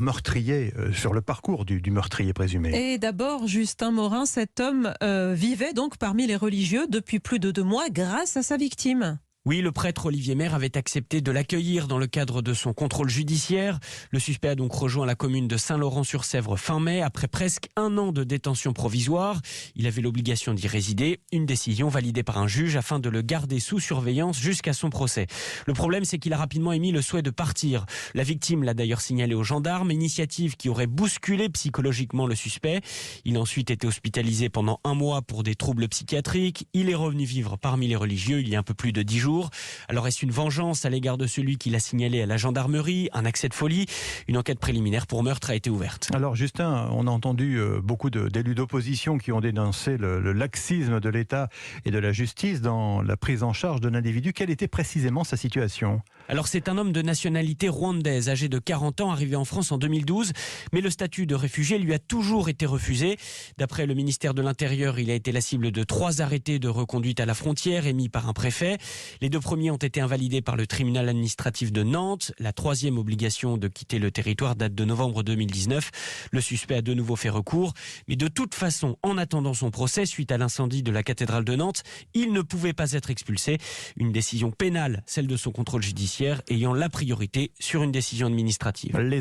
Meurtrier, sur le parcours du meurtrier présumé. Et d'abord, Justin Morin, cet homme vivait donc parmi les religieux depuis plus de 2 mois grâce à sa victime. Oui, le prêtre Olivier Maire avait accepté de l'accueillir dans le cadre de son contrôle judiciaire. Le suspect a donc rejoint la commune de Saint-Laurent-sur-Sèvre fin mai, après presque 1 an de détention provisoire. Il avait l'obligation d'y résider, une décision validée par un juge afin de le garder sous surveillance jusqu'à son procès. Le problème, c'est qu'il a rapidement émis le souhait de partir. La victime l'a d'ailleurs signalé aux gendarmes, initiative qui aurait bousculé psychologiquement le suspect. Il a ensuite été hospitalisé pendant 1 mois pour des troubles psychiatriques. Il est revenu vivre parmi les religieux il y a un peu plus de 10 jours. Alors est-ce une vengeance à l'égard de celui qui l'a signalé à la gendarmerie? Un accès de folie? Une enquête préliminaire pour meurtre a été ouverte. Alors Justin, on a entendu beaucoup d'élus d'opposition qui ont dénoncé le laxisme de l'État et de la justice dans la prise en charge de l'individu. Quelle était précisément sa situation? Alors c'est un homme de nationalité rwandaise, âgé de 40 ans, arrivé en France en 2012, mais le statut de réfugié lui a toujours été refusé. D'après le ministère de l'Intérieur, il a été la cible de 3 arrêtés de reconduite à la frontière émis par un préfet. Les 2 premiers ont été invalidés par le tribunal administratif de Nantes. La 3e obligation de quitter le territoire date de novembre 2019. Le suspect a de nouveau fait recours, mais de toute façon, en attendant son procès suite à l'incendie de la cathédrale de Nantes, il ne pouvait pas être expulsé. Une décision pénale, celle de son contrôle judiciaire, ayant la priorité sur une décision administrative.